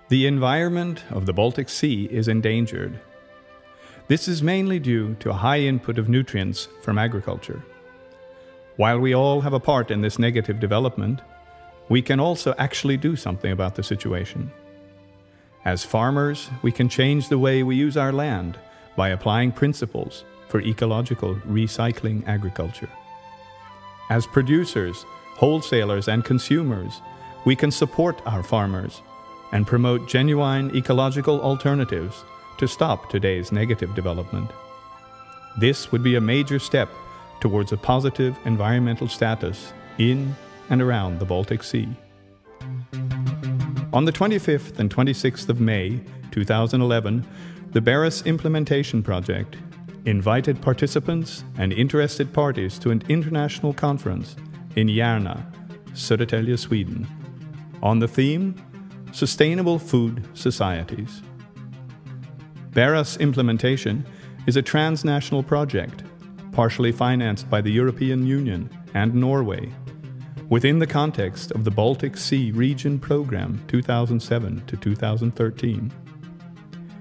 The environment of the Baltic Sea is endangered. This is mainly due to a high input of nutrients from agriculture. While we all have a part in this negative development, we can also actually do something about the situation. As farmers, we can change the way we use our land by applying principles for ecological recycling agriculture. As producers, wholesalers, and consumers, we can support our farmers and promote genuine ecological alternatives to stop today's negative development. This would be a major step towards a positive environmental status in and around the Baltic Sea. On the 25th and 26th of May 2011, the Beras Implementation Project invited participants and interested parties to an international conference in Järna, Södertälje, Sweden, on the theme Sustainable Food Societies. Beras Implementation is a transnational project, partially financed by the European Union and Norway, within the context of the Baltic Sea Region Programme 2007 to 2013.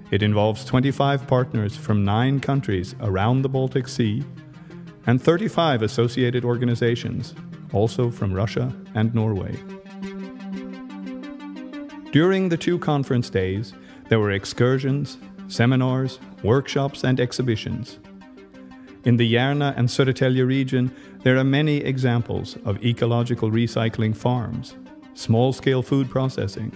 It involves 25 partners from 9 countries around the Baltic Sea and 35 associated organizations, also from Russia and Norway. During the 2 conference days, there were excursions, seminars, workshops, and exhibitions. In the Järna and Södertälje region, there are many examples of ecological recycling farms, small-scale food processing,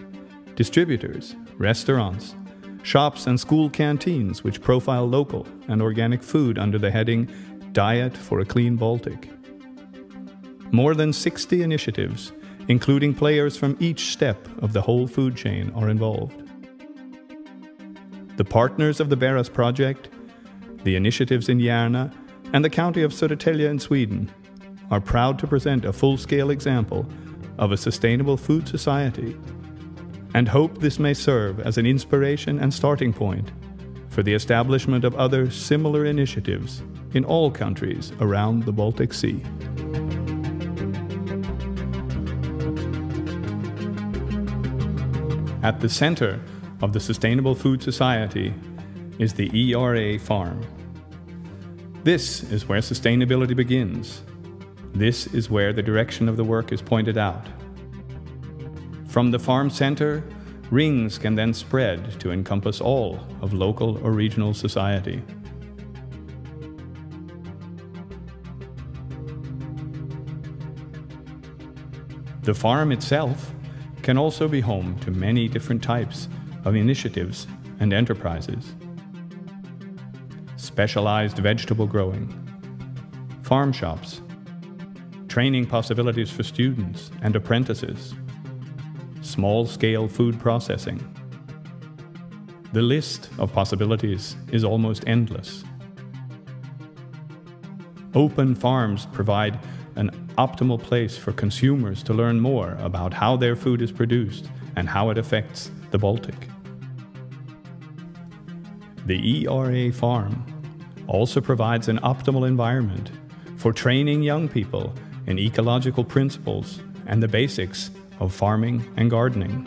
distributors, restaurants, shops and school canteens which profile local and organic food under the heading Diet for a Clean Baltic. More than 60 initiatives, including players from each step of the whole food chain, are involved. The partners of the Beras project, the initiatives in Järna, and the county of Södertälje in Sweden are proud to present a full-scale example of a sustainable food society and hope this may serve as an inspiration and starting point for the establishment of other similar initiatives in all countries around the Baltic Sea. At the center of the Sustainable Food Society is the ERA farm. This is where sustainability begins. This is where the direction of the work is pointed out. From the farm center, rings can then spread to encompass all of local or regional society. The farm itself can also be home to many different types of initiatives and enterprises. Specialized vegetable growing, farm shops, training possibilities for students and apprentices, small-scale food processing. The list of possibilities is almost endless. Open farms provide an optimal place for consumers to learn more about how their food is produced and how it affects the Baltic. The ERA farm also provides an optimal environment for training young people in ecological principles and the basics of farming and gardening.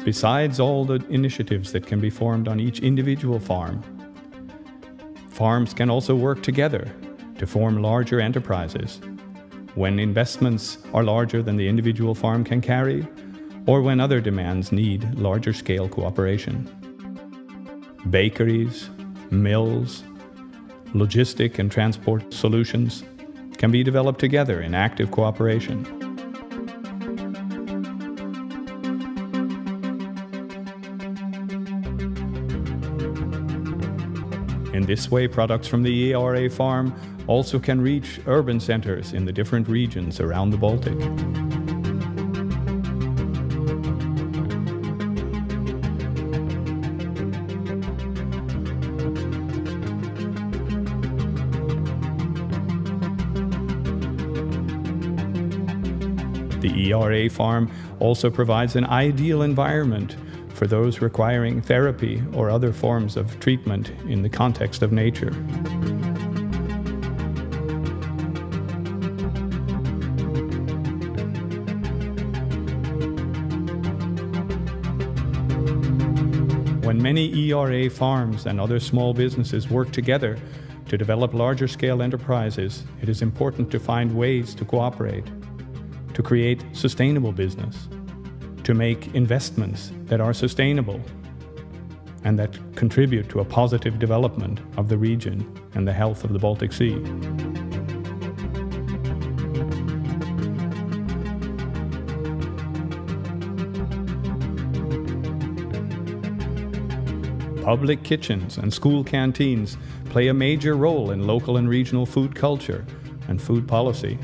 Besides all the initiatives that can be formed on each individual farm, farms can also work together to form larger enterprises when investments are larger than the individual farm can carry, or when other demands need larger scale cooperation. Bakeries, mills, logistic and transport solutions can be developed together in active cooperation. In this way, products from the ERA farm also can reach urban centers in the different regions around the Baltic. The ERA farm also provides an ideal environment for those requiring therapy or other forms of treatment in the context of nature. When many ERA farms and other small businesses work together to develop larger scale enterprises, it is important to find ways to cooperate, to create sustainable business, to make investments that are sustainable and that contribute to a positive development of the region and the health of the Baltic Sea. Public kitchens and school canteens play a major role in local and regional food culture and food policy.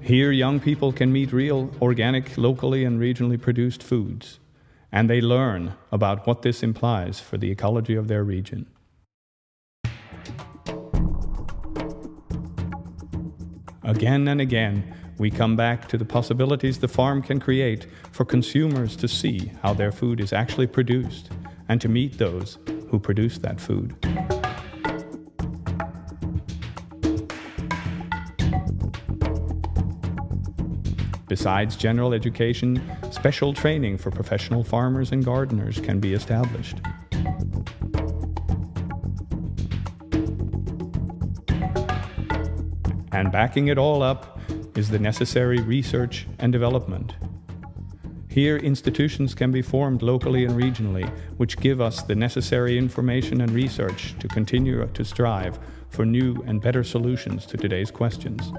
Here, young people can meet real, organic, locally and regionally produced foods, and they learn about what this implies for the ecology of their region. Again and again, we come back to the possibilities the farm can create for consumers to see how their food is actually produced and to meet those who produce that food. Besides general education, special training for professional farmers and gardeners can be established. And backing it all up is the necessary research and development. Here, institutions can be formed locally and regionally, which give us the necessary information and research to continue to strive for new and better solutions to today's questions.